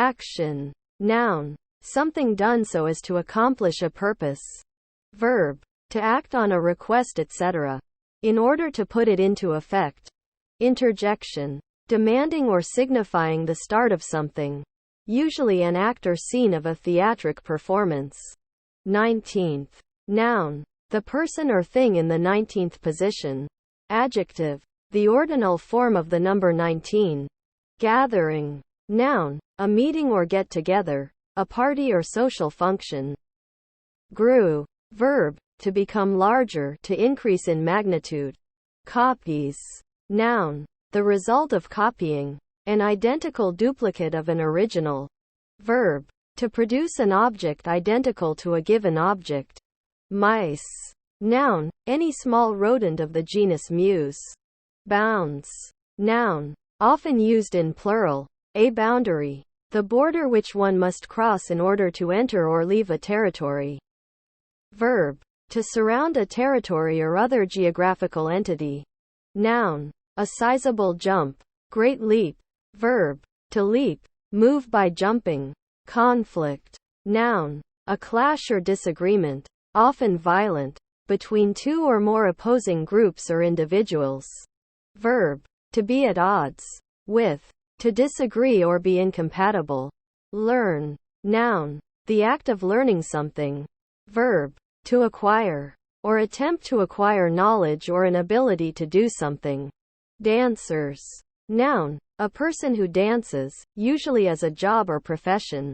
Action. Noun. Something done so as to accomplish a purpose. Verb. To act on a request, etc. in order to put it into effect. Interjection. Demanding or signifying the start of something. Usually an act or scene of a theatric performance. 19th. Noun. The person or thing in the 19th position. Adjective. The ordinal form of the number 19. Gathering. Noun. A meeting or get-together, a party or social function. Grew. Verb. To become larger, to increase in magnitude. Copies. Noun. The result of copying. An identical duplicate of an original. Verb. To produce an object identical to a given object. Mice. Noun. Any small rodent of the genus Mus. Bounds. Noun. Often used in plural. A boundary. The border which one must cross in order to enter or leave a territory. Verb. To surround a territory or other geographical entity. Noun. A sizable jump. Great leap. Verb. To leap. Move by jumping. Conflict. Noun. A clash or disagreement, often violent, between two or more opposing groups or individuals. Verb. To be at odds with. To disagree or be incompatible. Learn. Noun. The act of learning something. Verb. To acquire, or attempt to acquire knowledge or an ability to do something. Dancers. Noun. A person who dances, usually as a job or profession.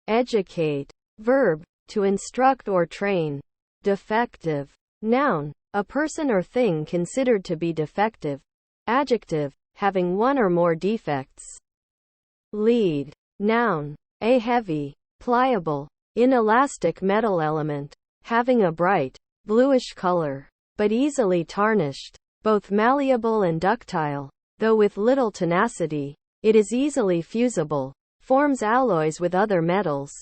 Educate. Verb. To instruct or train. Defective. Noun. A person or thing considered to be defective. Adjective. Having one or more defects. Lead. Noun. A heavy, pliable, inelastic metal element, having a bright, bluish color, but easily tarnished. Both malleable and ductile, though with little tenacity. It is easily fusible, forms alloys with other metals,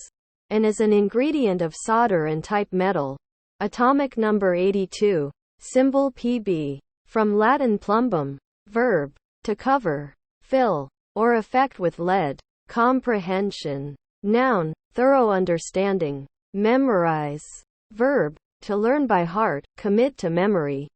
and is an ingredient of solder and type metal. Atomic number 82, symbol Pb, from Latin plumbum. Verb. To cover, fill, or affect with lead. Comprehension. Noun. Thorough understanding. Memorize. Verb. To learn by heart, commit to memory.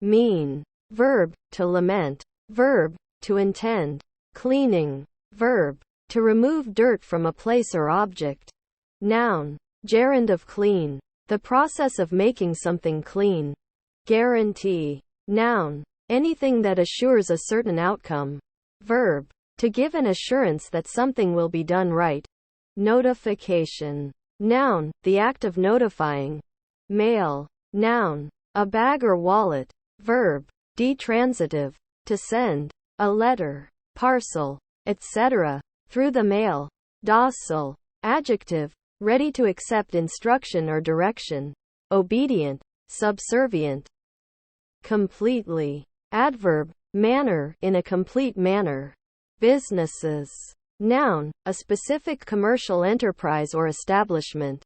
Mean. Verb. To lament. Verb. To intend. Cleaning. Verb. To remove dirt from a place or object. Noun. Gerund of clean. The process of making something clean. Guarantee. Noun. Anything that assures a certain outcome. Verb. To give an assurance that something will be done right. Notification. Noun. The act of notifying. Mail. Noun. A bag or wallet. Verb. Detransitive. To send a letter, parcel, etc. through the mail. Docile. Adjective. Ready to accept instruction or direction. Obedient. Subservient. Completely. Adverb. Manner. In a complete manner. Businesses. Noun. A specific commercial enterprise or establishment.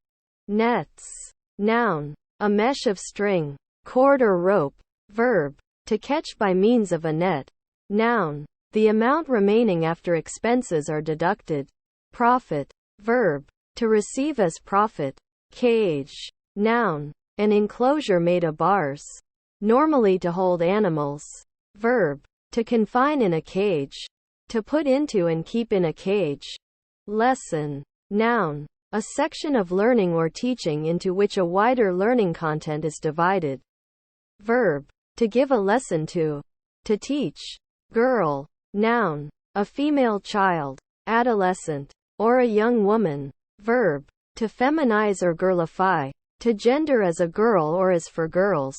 Nets. Noun. A mesh of string, cord or rope. Verb. To catch by means of a net. Noun. The amount remaining after expenses are deducted. Profit. Verb. To receive as profit. Cage. Noun. An enclosure made of bars, normally to hold animals. Verb. To confine in a cage. To put into and keep in a cage. Lesson. Noun. A section of learning or teaching into which a wider learning content is divided. Verb. To give a lesson to. To teach. Girl. Noun. A female child, adolescent, or a young woman. Verb. To feminize or girlify. To gender as a girl or as for girls.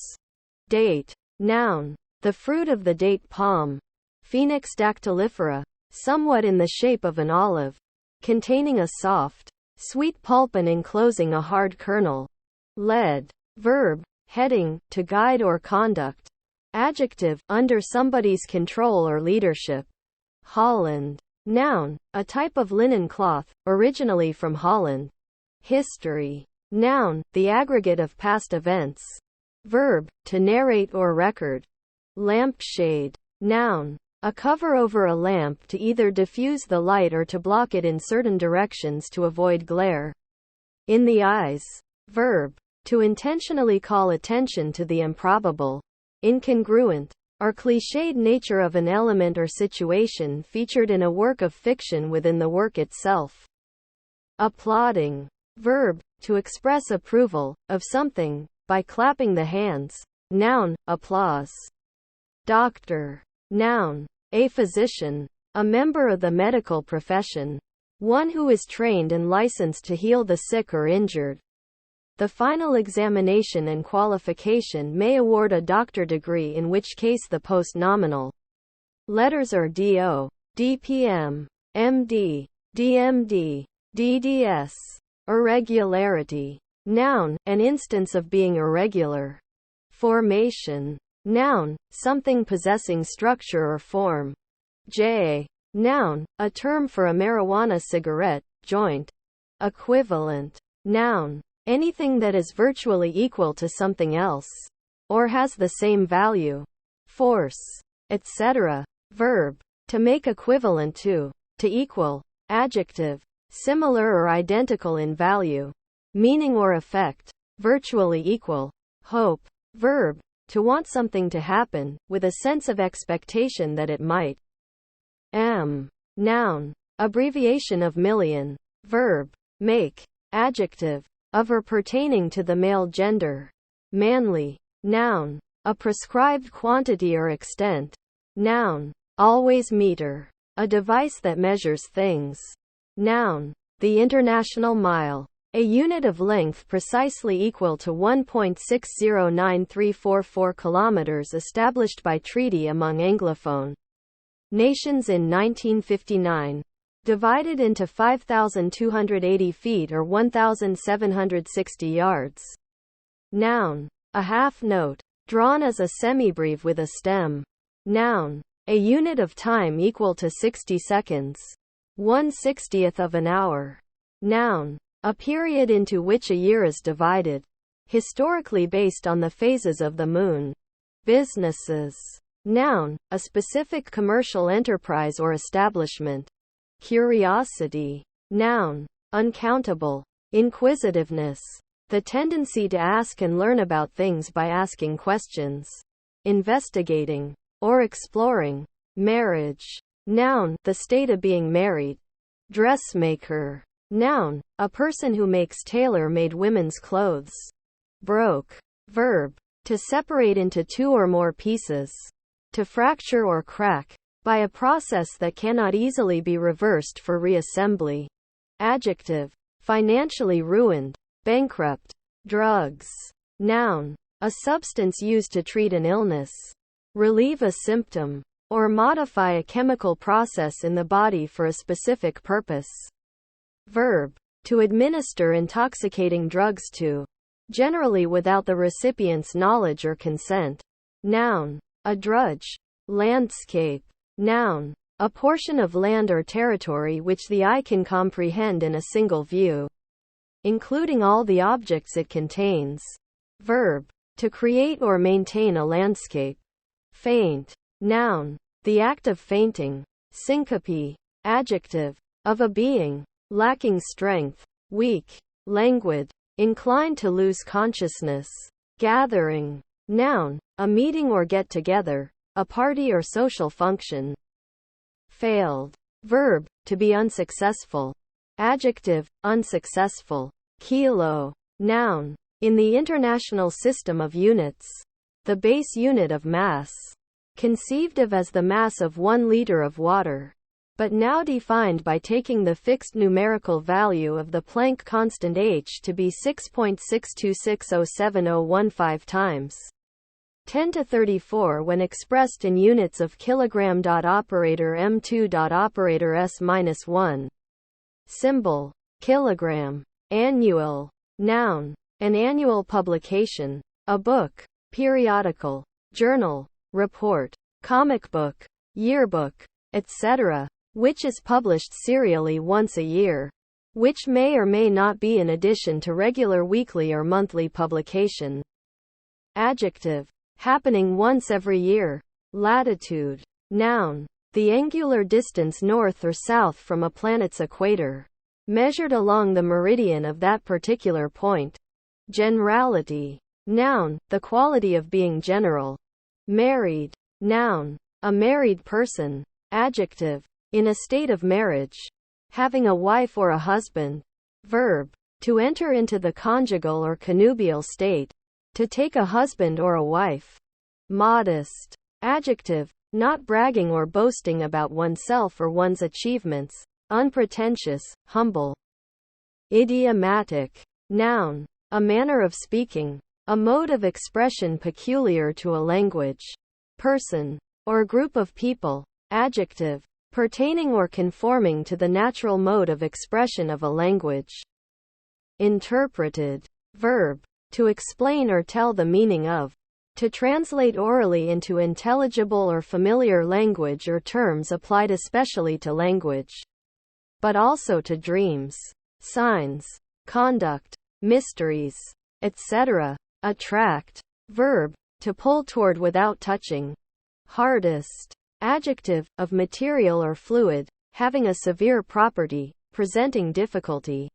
Date. Noun. The fruit of the date palm. Phoenix dactylifera, somewhat in the shape of an olive, containing a soft, sweet pulp and enclosing a hard kernel. Led. Verb. Heading, to guide or conduct. Adjective. Under somebody's control or leadership. Holland. Noun. A type of linen cloth, originally from Holland. History. Noun. The aggregate of past events. Verb. To narrate or record. Lampshade. Noun. A cover over a lamp to either diffuse the light or to block it in certain directions to avoid glare. In the eyes. Verb. To intentionally call attention to the improbable, incongruent, or cliched nature of an element or situation featured in a work of fiction within the work itself. Applauding. Verb. To express approval of something by clapping the hands. Noun. Applause. Doctor. Noun. A physician. A member of the medical profession. One who is trained and licensed to heal the sick or injured. The final examination and qualification may award a doctor degree, in which case the post-nominal letters are D.O., D.P.M., M.D., D.M.D., D.D.S. Irregularity. Noun. An instance of being irregular. Formation. Noun. Something possessing structure or form. J. Noun. A term for a marijuana cigarette, joint. Equivalent. Noun. Anything that is virtually equal to something else, or has the same value, force, etc. Verb. To make equivalent to equal. Adjective. Similar or identical in value, meaning or effect. Virtually equal. Hope. Verb. To want something to happen, with a sense of expectation that it might. M. Noun. Abbreviation of million. Verb. Make. Adjective. Of or pertaining to the male gender. Manly. Noun. A prescribed quantity or extent. Noun. Always meter. A device that measures things. Noun. The international mile. A unit of length precisely equal to 1.609344 kilometers established by treaty among Anglophone nations in 1959. Divided into 5,280 feet or 1,760 yards. Noun. A half note. Drawn as a semibreve with a stem. Noun. A unit of time equal to 60 seconds. 1/60th of an hour. Noun. A period into which a year is divided. Historically based on the phases of the moon. Businesses. Noun. A specific commercial enterprise or establishment. Curiosity. Noun. Uncountable. Inquisitiveness. The tendency to ask and learn about things by asking questions. Investigating. Or exploring. Marriage. Noun. The state of being married. Dressmaker. Noun. A person who makes tailor-made women's clothes. Broke. Verb. To separate into two or more pieces. To fracture or crack. By a process that cannot easily be reversed for reassembly. Adjective. Financially ruined. Bankrupt. Drugs. Noun. A substance used to treat an illness. Relieve a symptom. Or modify a chemical process in the body for a specific purpose. Verb. To administer intoxicating drugs to. Generally without the recipient's knowledge or consent. Noun. A drudge. Landscape. Noun. A portion of land or territory which the eye can comprehend in a single view, including all the objects it contains. Verb. To create or maintain a landscape. Faint. Noun. The act of fainting. Syncope. Adjective. Of a being lacking strength. Weak. Languid. Inclined to lose consciousness. Gathering. Noun. A meeting or get-together. A party or social function. Failed. Verb. To be unsuccessful. Adjective. Unsuccessful. Kilo. Noun. In the international system of units. The base unit of mass. Conceived of as the mass of 1 liter of water. But now defined by taking the fixed numerical value of the Planck constant h to be 6.6260715 times 10 to 34 when expressed in units of kilogram. Operator m2. Operator s-1. Symbol. Kilogram. Annual. Noun. An annual publication. A book. Periodical. Journal. Report. Comic book. Yearbook. Etc. Which is published serially once a year. Which may or may not be in addition to regular weekly or monthly publication. Adjective. Happening once every year. Latitude. Noun. The angular distance north or south from a planet's equator, measured along the meridian of that particular point. Generality. Noun. The quality of being general. Married. Noun. A married person. Adjective. In a state of marriage. Having a wife or a husband. Verb. To enter into the conjugal or connubial state. To take a husband or a wife. Modest. Adjective. Not bragging or boasting about oneself or one's achievements. Unpretentious, humble. Idiomatic. Noun. A manner of speaking. A mode of expression peculiar to a language, person, or group of people. Adjective. Pertaining or conforming to the natural mode of expression of a language. Interpreted. Verb. To explain or tell the meaning of. To translate orally into intelligible or familiar language or terms applied especially to language, but also to dreams, signs, conduct, mysteries, etc. Attract. Verb. To pull toward without touching. Hardest. Adjective. Of material or fluid, having a severe property, presenting difficulty.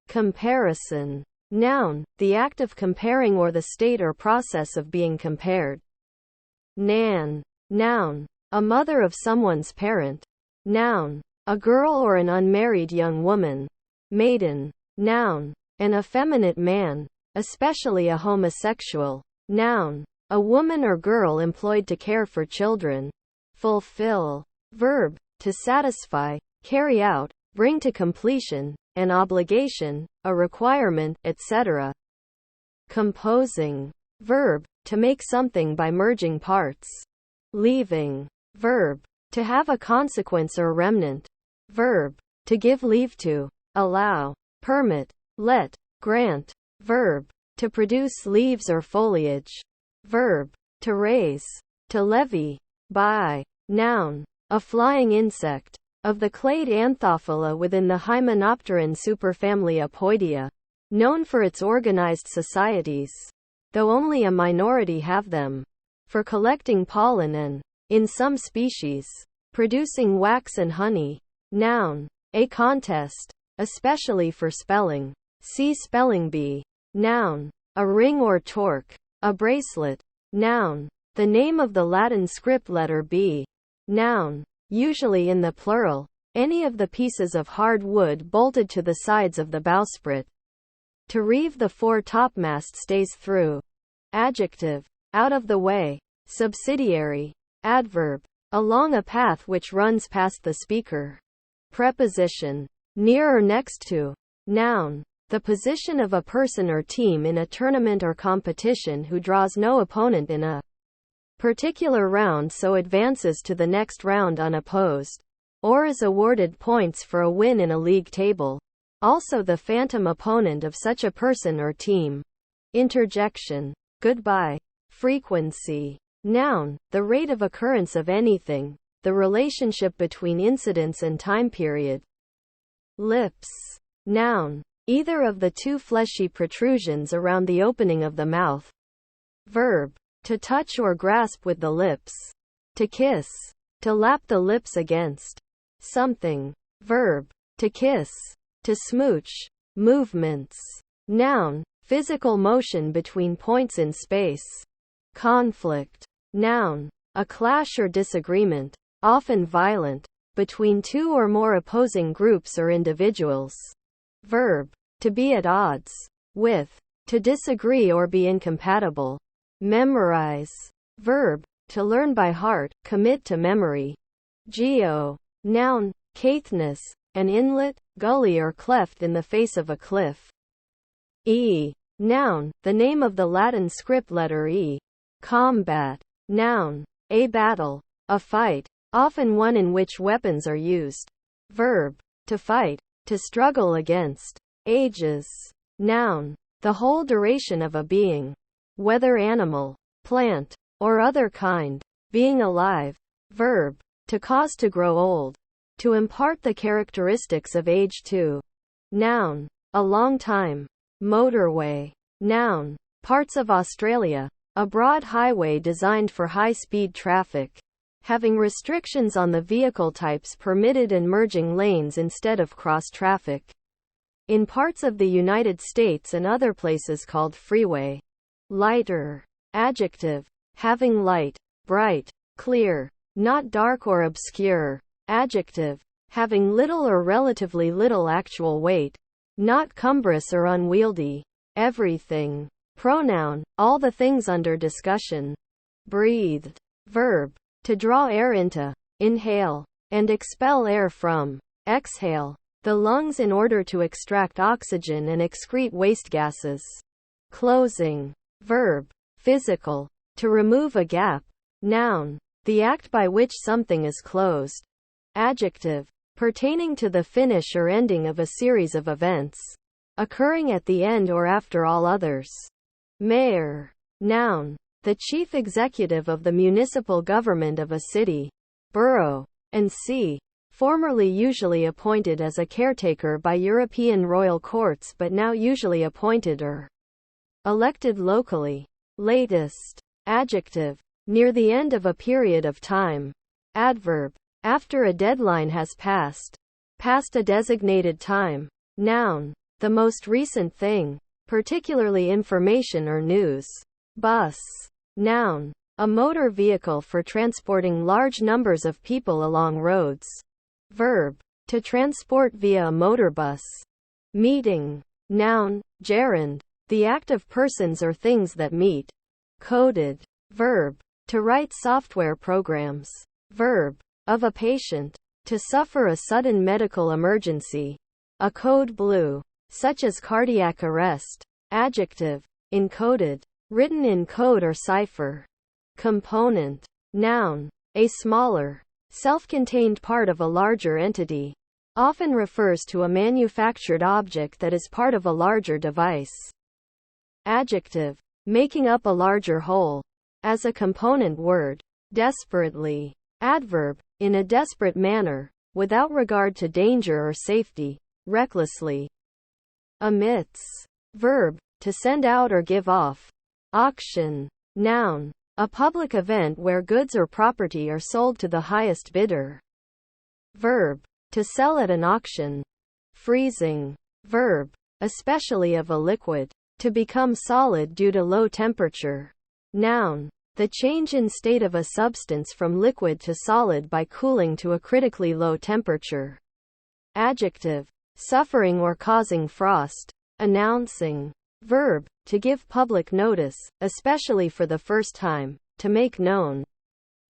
Comparison. Noun. The act of comparing or the state or process of being compared. Nan. Noun. A mother of someone's parent. Noun. A girl or an unmarried young woman. Maiden. Noun. An effeminate man, especially a homosexual. Noun. A woman or girl employed to care for children. Fulfill. Verb. To satisfy, carry out, bring to completion, an obligation, a requirement, etc. Composing. Verb. To make something by merging parts. Leaving. Verb. To have a consequence or remnant. Verb. To give leave to, allow, permit, let, grant. Verb. To produce leaves or foliage. Verb. To raise, to levy, buy. Noun. A flying insect. Of the clade Anthophila within the Hymenopteran superfamily Apoidea. Known for its organized societies, though only a minority have them. For collecting pollen and, in some species, producing wax and honey. Noun. A contest, especially for spelling. See spelling bee. Noun. A ring or torque. A bracelet. Noun. The name of the Latin script letter B. Noun. Usually in the plural. Any of the pieces of hard wood bolted to the sides of the bowsprit. To reeve the fore topmast stays through. Adjective. Out of the way. Subsidiary. Adverb. Along a path which runs past the speaker. Preposition. Near or next to. Noun. The position of a person or team in a tournament or competition who draws no opponent in a particular round, so advances to the next round unopposed, or is awarded points for a win in a league table. Also the phantom opponent of such a person or team. Interjection. Goodbye. Frequency. Noun. The rate of occurrence of anything, the relationship between incidents and time period. Lips. Noun. Either of the two fleshy protrusions around the opening of the mouth. Verb. To touch or grasp with the lips. To kiss. To lap the lips against something. Verb. To kiss. To smooch. Movements. Noun. Physical motion between points in space. Conflict. Noun. A clash or disagreement, often violent, between two or more opposing groups or individuals. Verb. To be at odds with. To disagree or be incompatible. Memorize. Verb. To learn by heart, commit to memory. Geo. Noun. Caithness. An inlet, gully or cleft in the face of a cliff. E. Noun. The name of the Latin script letter E. Combat. Noun. A battle. A fight. Often one in which weapons are used. Verb. To fight. To struggle against. Ages. Noun. The whole duration of a being, whether animal, plant, or other kind, being alive. Verb. To cause to grow old. To impart the characteristics of age to. Noun. A long time. Motorway. Noun. Parts of Australia. A broad highway designed for high-speed traffic. having restrictions on the vehicle types permitted and merging lanes instead of cross-traffic. In parts of the United States and other places called freeway. Lighter. Adjective. Having light, bright, clear, not dark or obscure. Adjective. Having little or relatively little actual weight, not cumbrous or unwieldy. Everything. Pronoun. All the things under discussion. Breathed. Verb. To draw air into, inhale, and expel air from, exhale, the lungs in order to extract oxygen and excrete waste gases. Closing. Verb. Physical. To remove a gap. Noun. The act by which something is closed. Adjective. Pertaining to the finish or ending of a series of events, occurring at the end or after all others. Mayor. Noun. The chief executive of the municipal government of a city, borough, and see. Formerly usually appointed as a caretaker by European royal courts but now usually appointed or elected locally. Latest. Adjective. Near the end of a period of time. Adverb. After a deadline has passed. Past a designated time. Noun. The most recent thing, particularly information or news. Bus. Noun. A motor vehicle for transporting large numbers of people along roads. Verb. To transport via a motor bus. Meeting. Noun. Gerund. The act of persons or things that meet. Coded. Verb. To write software programs. Verb. Of a patient. To suffer a sudden medical emergency. A code blue. Such as cardiac arrest. Adjective. Encoded. Written in code or cipher. Component. Noun. A smaller, self-contained part of a larger entity. Often refers to a manufactured object that is part of a larger device. Adjective. Making up a larger whole. As a component word. Desperately. Adverb. In a desperate manner, without regard to danger or safety. Recklessly. Amidst. Verb. To send out or give off. Auction. Noun. A public event where goods or property are sold to the highest bidder. Verb. To sell at an auction. Freezing. Verb. Especially of a liquid. To become solid due to low temperature. Noun. The change in state of a substance from liquid to solid by cooling to a critically low temperature. Adjective. Suffering or causing frost. Announcing. Verb. To give public notice, especially for the first time. To make known.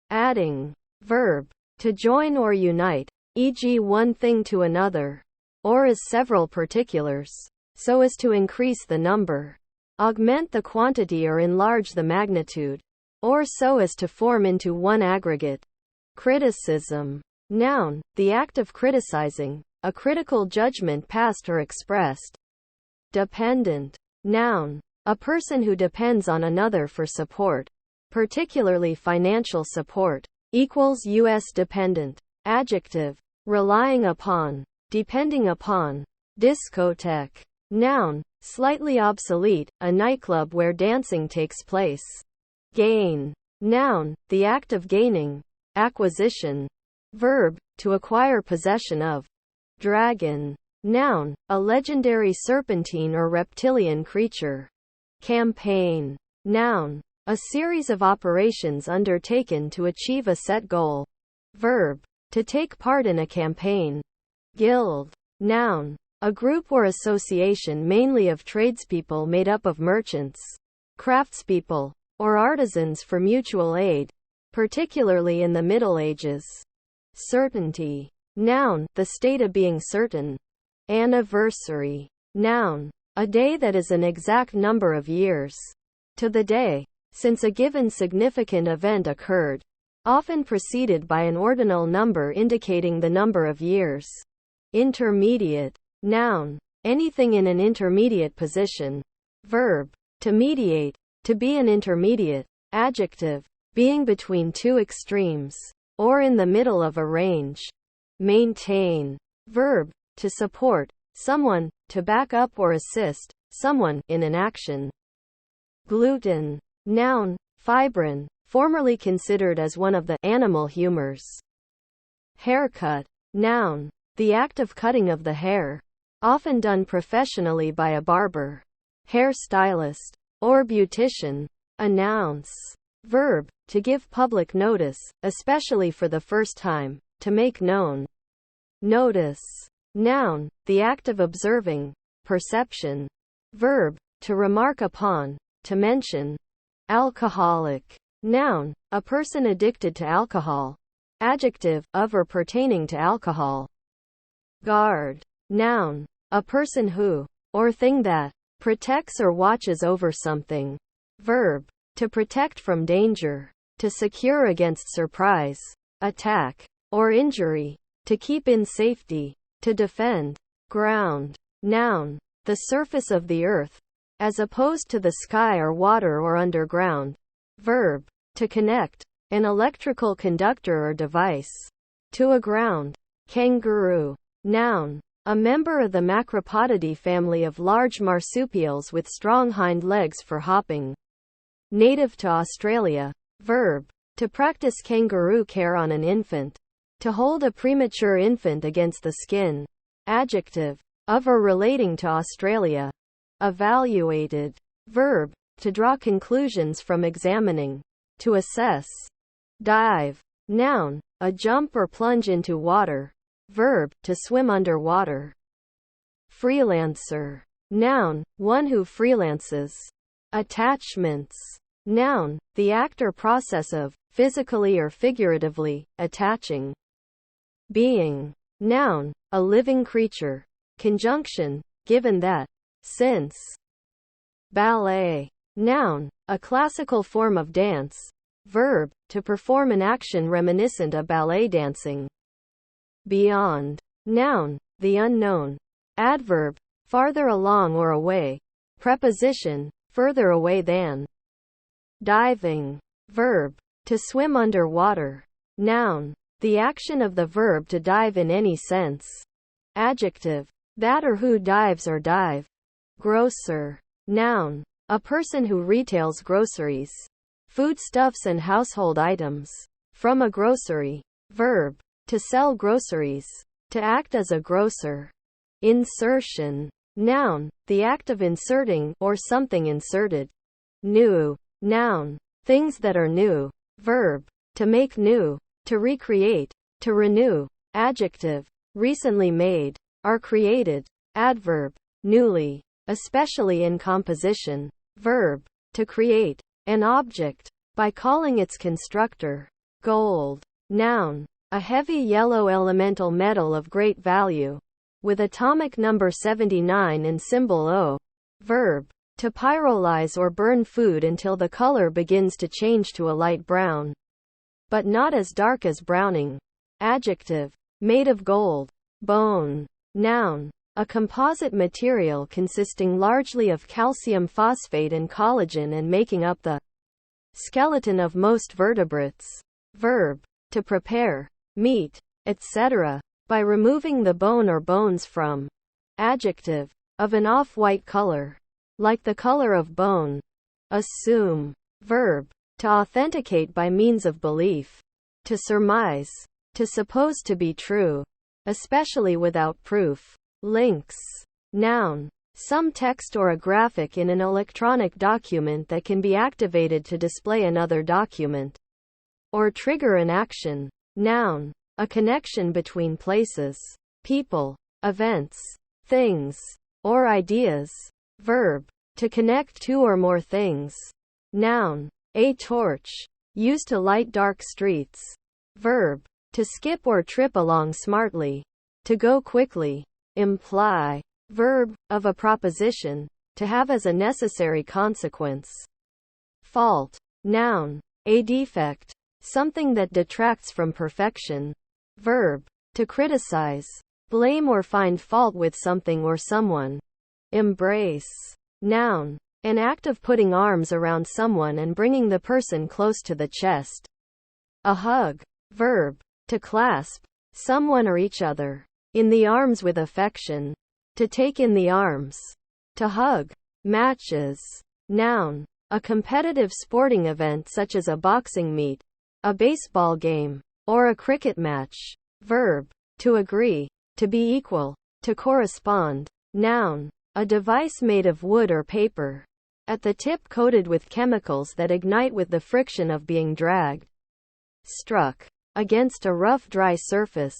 Adding. Verb. To join or unite, e.g. one thing to another. Or as several particulars. So as to increase the number. Augment the quantity or enlarge the magnitude. Or so as to form into one aggregate. Criticism. Noun. The act of criticizing, a critical judgment passed or expressed. Dependent. Noun. A person who depends on another for support, particularly financial support. Equals U.S. dependent. Adjective. Relying upon, depending upon. Discotheque. Noun. Slightly obsolete, a nightclub where dancing takes place. Gain. Noun. The act of gaining. Acquisition. Verb. To acquire possession of. Dragon. Noun. A legendary serpentine or reptilian creature. Campaign. Noun. A series of operations undertaken to achieve a set goal. Verb. To take part in a campaign. Guild. Noun. A group or association mainly of tradespeople made up of merchants, craftspeople, or artisans for mutual aid, particularly in the Middle Ages. Certainty. Noun. The state of being certain. Anniversary. Noun. A day that is an exact number of years to the day since a given significant event occurred, often preceded by an ordinal number indicating the number of years. Intermediate. Noun. Anything in an intermediate position. Verb. To mediate. To be an intermediate. Adjective. Being between two extremes, or in the middle of a range. Maintain. Verb. To support someone, to back up or assist someone in an action. Gluten. Noun. Fibrin. formerly considered as one of the animal humors. Haircut. Noun. The act of cutting of the hair, often done professionally by a barber, hair stylist, or beautician. Announce. Verb. To give public notice, especially for the first time, to make known. Notice. Noun. The act of observing, perception. Verb. To remark upon, to mention. Alcoholic. Noun. A person addicted to alcohol. Adjective. Of or pertaining to alcohol. Guard. Noun. A person who, or thing that, protects or watches over something. Verb. To protect from danger. To secure against surprise, attack, or injury. To keep in safety. To defend. Ground. Noun. The surface of the earth, as opposed to the sky or water or underground. Verb. To connect. An electrical conductor or device. To a ground. Kangaroo. Noun. A member of the Macropodidae family of large marsupials with strong hind legs for hopping. Native to Australia. Verb. To practice kangaroo care on an infant. To hold a premature infant against the skin. Adjective. Of or relating to Australia. Evaluated. Verb. To draw conclusions from examining. To assess. Dive. Noun. A jump or plunge into water. Verb. To swim under water. Freelancer. Noun. One who freelances. Attachments. Noun. The act or process of, physically or figuratively, attaching. Being. Noun. A living creature. Conjunction. Given that. Since. Ballet. Noun. A classical form of dance. Verb. To perform an action reminiscent of ballet dancing. Beyond. Noun. The unknown. Adverb. Farther along or away. Preposition. Further away than. Diving. Verb. To swim under water. Noun. The action of the verb to dive in any sense. Adjective. That or who dives or dive. Grocer. Noun. A person who retails groceries. Foodstuffs and household items. From a grocery. Verb. To sell groceries. To act as a grocer. Insertion. Noun. The act of inserting, or something inserted. New. Noun. Things that are new. Verb. To make new. To recreate. To renew. Adjective. Recently made. Are created. Adverb. Newly. Especially in composition. Verb. To create. An object. By calling its constructor. Gold. Noun. A heavy yellow elemental metal of great value. With atomic number 79 and symbol O. Verb. To pyrolyze or burn food until the color begins to change to a light brown. But not as dark as browning. Adjective. Made of gold. Bone. Noun. A composite material consisting largely of calcium phosphate and collagen and making up the skeleton of most vertebrates. Verb. To prepare meat, etc. by removing the bone or bones from. Adjective. Of an off-white color. Like the color of bone. Assume. Verb. To authenticate by means of belief. To surmise. To suppose to be true. Especially without proof. Links. Noun. Some text or a graphic in an electronic document that can be activated to display another document. Or trigger an action. Noun. A connection between places, people, events, things, or ideas. Verb. To connect two or more things. Noun. A torch. Used to light dark streets. Verb. To skip or trip along smartly. To go quickly. Imply. Verb. Of a proposition. To have as a necessary consequence. Fault. Noun. A defect. Something that detracts from perfection. Verb. To criticize. Blame or find fault with something or someone. Embrace. Noun. An act of putting arms around someone and bringing the person close to the chest. A hug. Verb. To clasp someone or each other in the arms with affection. To take in the arms. To hug. Matches. Noun. a competitive sporting event such as a boxing meet, a baseball game, or a cricket match. Verb, to agree, to be equal, to correspond. Noun, a device made of wood or paper, at the tip coated with chemicals that ignite with the friction of being dragged. Struck, against a rough dry surface.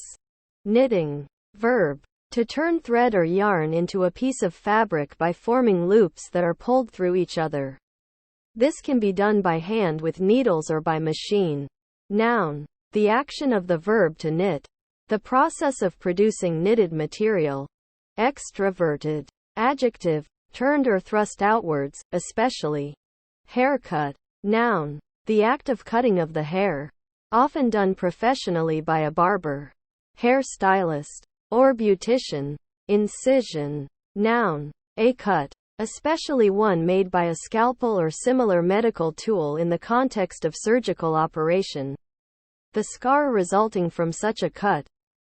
Knitting. Verb, to turn thread or yarn into a piece of fabric by forming loops that are pulled through each other. This can be done by hand with needles or by machine. Noun, the action of the verb to knit, the process of producing knitted material. Extroverted. Adjective, turned or thrust outwards, especially. Haircut. Noun, the act of cutting of the hair, often done professionally by a barber, hair stylist, or beautician. Incision. Noun, a cut, especially one made by a scalpel or similar medical tool in the context of surgical operation. The scar resulting from such a cut.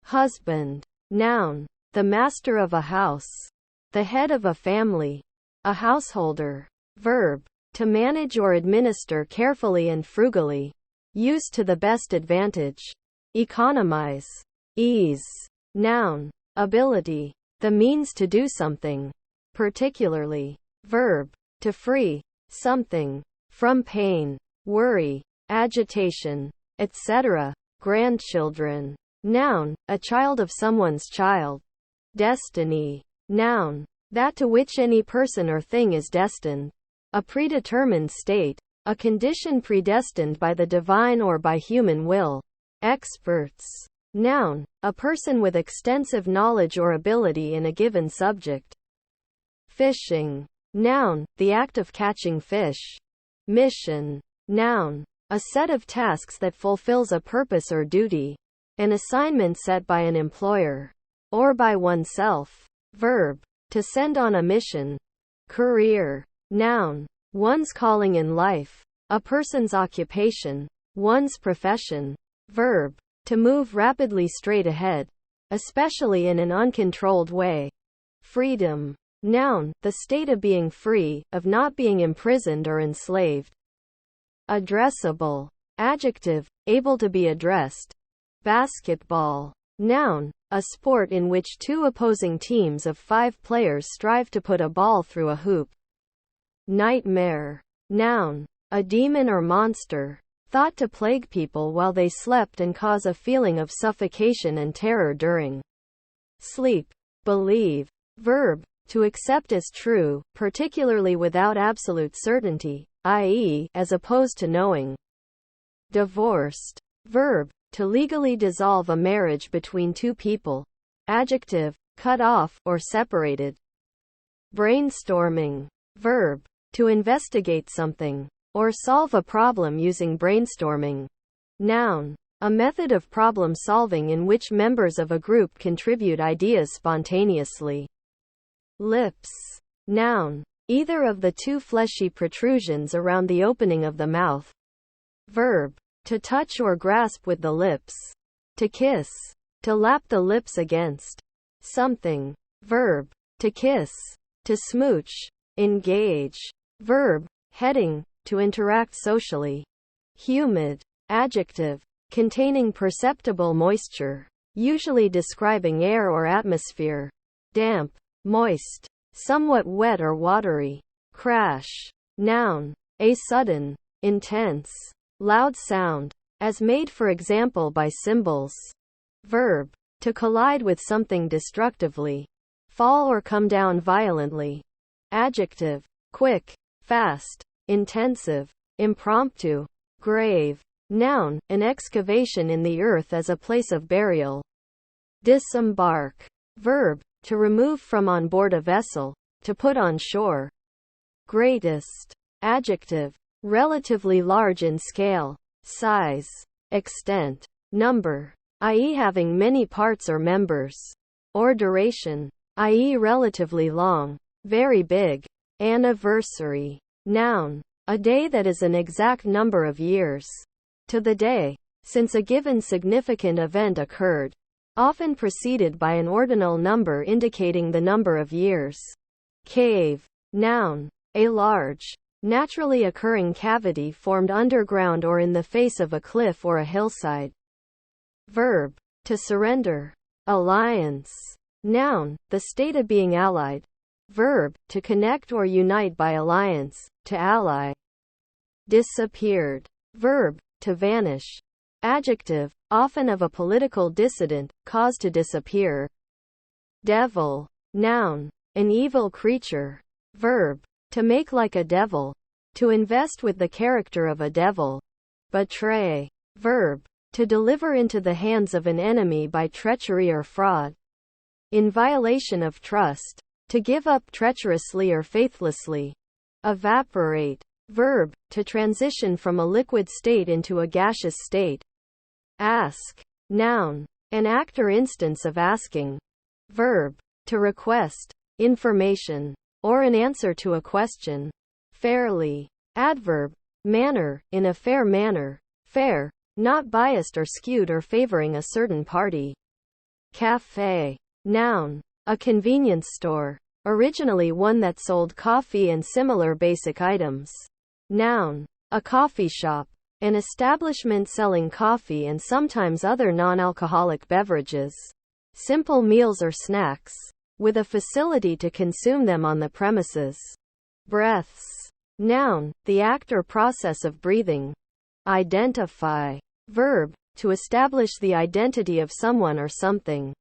Husband. Noun, the master of a house, the head of a family, a householder. Verb, to manage or administer carefully and frugally, use to the best advantage, economize. Ease. Noun, ability, the means to do something, particularly. Verb, to free something from pain, worry, agitation, etc. Grandchildren. Noun, a child of someone's child. Destiny. Noun, that to which any person or thing is destined, a predetermined state, a condition predestined by the divine or by human will. Experts. Noun, a person with extensive knowledge or ability in a given subject. Fishing. Noun, the act of catching fish. Mission. Noun, a set of tasks that fulfills a purpose or duty, an assignment set by an employer, or by oneself. Verb, to send on a mission. Career. Noun, one's calling in life, a person's occupation, one's profession. Verb, to move rapidly straight ahead, especially in an uncontrolled way. Freedom. Noun, the state of being free, of not being imprisoned or enslaved. Addressable. Adjective, able to be addressed. Basketball. Noun, a sport in which two opposing teams of 5 players strive to put a ball through a hoop. Nightmare. Noun, a demon or monster, thought to plague people while they slept and cause a feeling of suffocation and terror during sleep. Believe. Verb, to accept as true, particularly without absolute certainty, i.e., as opposed to knowing. Divorced. Verb, to legally dissolve a marriage between two people. Adjective, cut off, or separated. Brainstorming. Verb, to investigate something, or solve a problem using brainstorming. Noun, a method of problem solving in which members of a group contribute ideas spontaneously. Lips. Noun, either of the 2 fleshy protrusions around the opening of the mouth. Verb, to touch or grasp with the lips. To kiss. To lap the lips against something. Verb, to kiss. To smooch. Engage. Verb, heading, to interact socially. Humid. Adjective, containing perceptible moisture, usually describing air or atmosphere. Damp. Moist. Somewhat wet or watery. Crash. Noun, a sudden, intense, loud sound, as made for example by cymbals. Verb, to collide with something destructively. Fall or come down violently. Adjective, quick, fast, intensive, impromptu. Grave. Noun, an excavation in the earth as a place of burial. Disembark. Verb, to remove from on board a vessel, to put on shore. Greatest. Adjective, relatively large in scale, size, extent, number, i.e. having many parts or members. Or duration, i.e. relatively long, very big. Anniversary. Noun, a day that is an exact number of years. To the day, since a given significant event occurred, often preceded by an ordinal number indicating the number of years. Cave. Noun, a large, naturally occurring cavity formed underground or in the face of a cliff or a hillside. Verb, to surrender. Alliance. Noun, the state of being allied. Verb, to connect or unite by alliance, to ally. Disappeared. Verb, to vanish. Adjective, often of a political dissident, cause to disappear. Devil. Noun, an evil creature. Verb, to make like a devil. To invest with the character of a devil. Betray. Verb, to deliver into the hands of an enemy by treachery or fraud. In violation of trust. To give up treacherously or faithlessly. Evaporate. Verb, to transition from a liquid state into a gaseous state. Ask. Noun, an act or instance of asking. Verb, to request information or an answer to a question. Fairly. Adverb, manner, in a fair manner. Fair, not biased or skewed or favoring a certain party. Café. Noun, a convenience store. Originally one that sold coffee and similar basic items. Noun, a coffee shop. An establishment selling coffee and sometimes other non-alcoholic beverages. Simple meals or snacks, with a facility to consume them on the premises. Breaths. Noun, the act or process of breathing. Identify. Verb, to establish the identity of someone or something.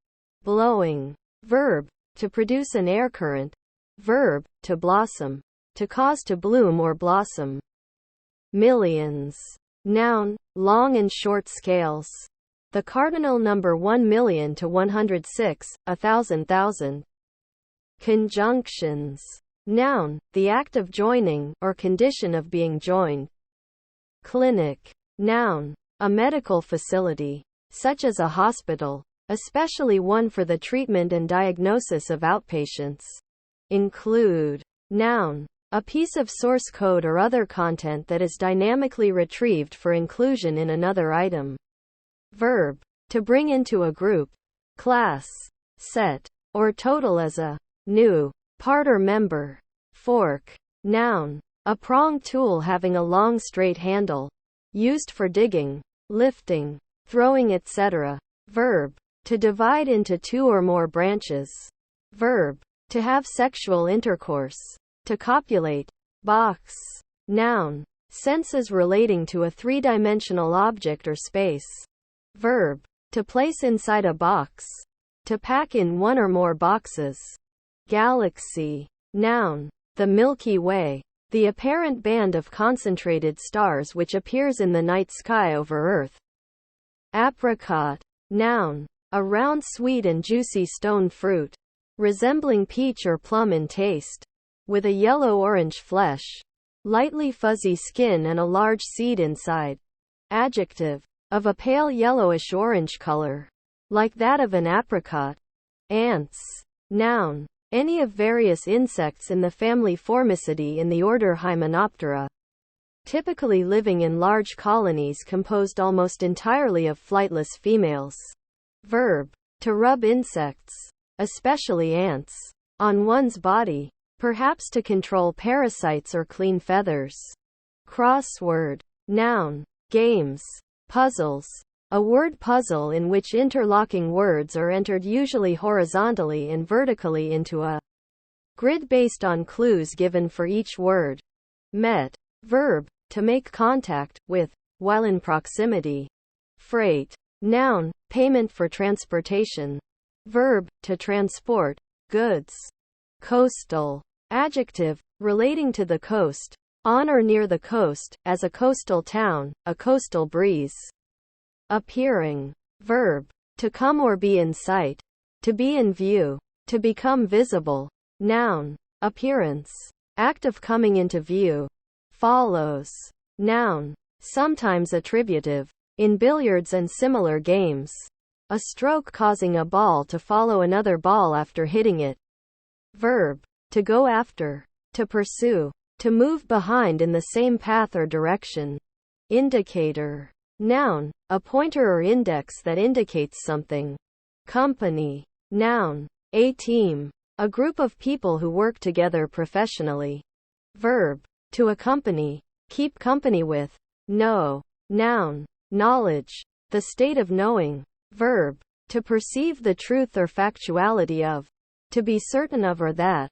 Blowing. Verb, to produce an air current. Verb, to blossom. To cause to bloom or blossom. Millions. Noun, long and short scales. The cardinal number 1,000,000 to 106, 1,000,000. Conjunctions. Noun, the act of joining, or condition of being joined. Clinic. Noun, a medical facility, such as a hospital, especially one for the treatment and diagnosis of outpatients. Include. Noun, a piece of source code or other content that is dynamically retrieved for inclusion in another item. Verb, to bring into a group, class, set, or total as a new part or member. Fork. Noun, a pronged tool having a long straight handle, used for digging, lifting, throwing, etc. Verb, to divide into two or more branches. Verb, to have sexual intercourse. To copulate. Box. Noun, senses relating to a three-dimensional object or space. Verb, to place inside a box. To pack in one or more boxes. Galaxy. Noun, the Milky Way, the apparent band of concentrated stars which appears in the night sky over Earth. Apricot. Noun, a round, sweet and juicy stone fruit, resembling peach or plum in taste, with a yellow-orange flesh, lightly fuzzy skin and a large seed inside. Adjective, of a pale yellowish-orange color, like that of an apricot. Ants. Noun, any of various insects in the family Formicidae in the order Hymenoptera, typically living in large colonies composed almost entirely of flightless females. Verb, to rub insects, especially ants, on one's body, perhaps to control parasites or clean feathers. Crossword. Noun, games, puzzles, a word puzzle in which interlocking words are entered usually horizontally and vertically into a grid based on clues given for each word. Met. Verb, to make contact with, while in proximity. Freight. Noun, payment for transportation. Verb, to transport goods. Coastal. Adjective, relating to the coast, on or near the coast, as a coastal town, a coastal breeze. Appearing. Verb, to come or be in sight, to be in view, to become visible. Noun, appearance, act of coming into view. Follows. Noun, sometimes attributive, in billiards and similar games. A stroke causing a ball to follow another ball after hitting it. Verb, to go after, to pursue, to move behind in the same path or direction. Indicator. Noun, a pointer or index that indicates something. Company. Noun, a team, a group of people who work together professionally. Verb, to accompany, keep company with. Know, noun, knowledge, the state of knowing. Verb, to perceive the truth or factuality of, to be certain of or that.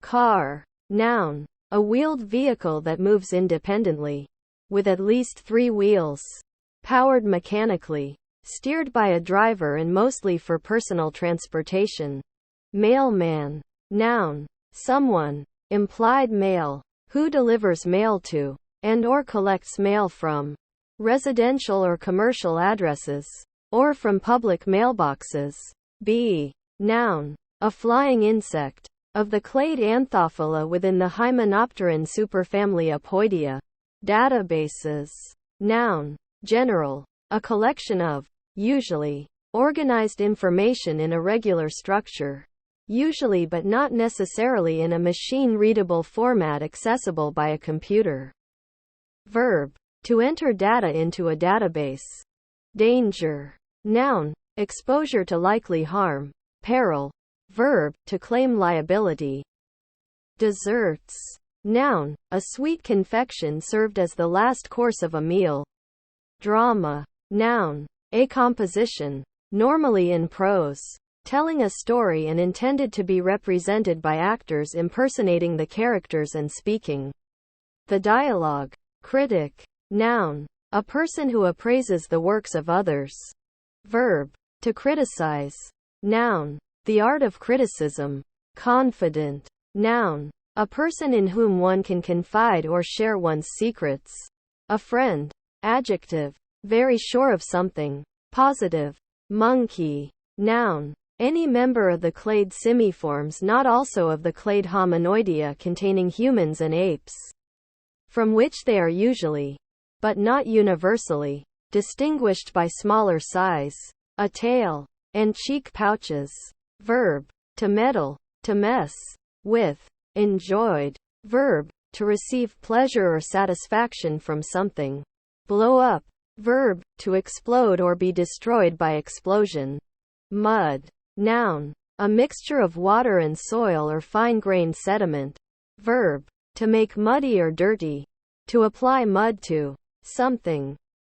Car, noun, a wheeled vehicle that moves independently, with at least 3 wheels, powered mechanically, steered by a driver and mostly for personal transportation. Mailman, noun, someone, implied male, who delivers mail to, and or collects mail from, residential or commercial addresses, or from public mailboxes. Bee, noun, a flying insect, of the clade Anthophila within the Hymenopteran superfamily Apoidea. Databases, noun, general, a collection of, usually, organized information in a regular structure, usually but not necessarily in a machine-readable format accessible by a computer. Verb, to enter data into a database. Danger, noun, exposure to likely harm, peril. Verb, to claim liability. Desserts, noun, a sweet confection served as the last course of a meal. Drama, noun, a composition, normally in prose, telling a story and intended to be represented by actors impersonating the characters and speaking the dialogue. Critic, noun, a person who appraises the works of others. Verb, to criticize. Noun, the art of criticism. Confident, noun, a person in whom one can confide or share one's secrets. A friend. Adjective, very sure of something. Positive. Monkey, noun, any member of the clade simiforms not also of the clade Hominoidea containing humans and apes, from which they are usually, but not universally, distinguished by smaller size, a tail, and cheek pouches. Verb, to meddle, to mess with. Enjoyed. Verb, to receive pleasure or satisfaction from something. Blow up. Verb, to explode or be destroyed by explosion. Mud, noun, a mixture of water and soil or fine-grained sediment. Verb, to make muddy or dirty. To apply mud to something.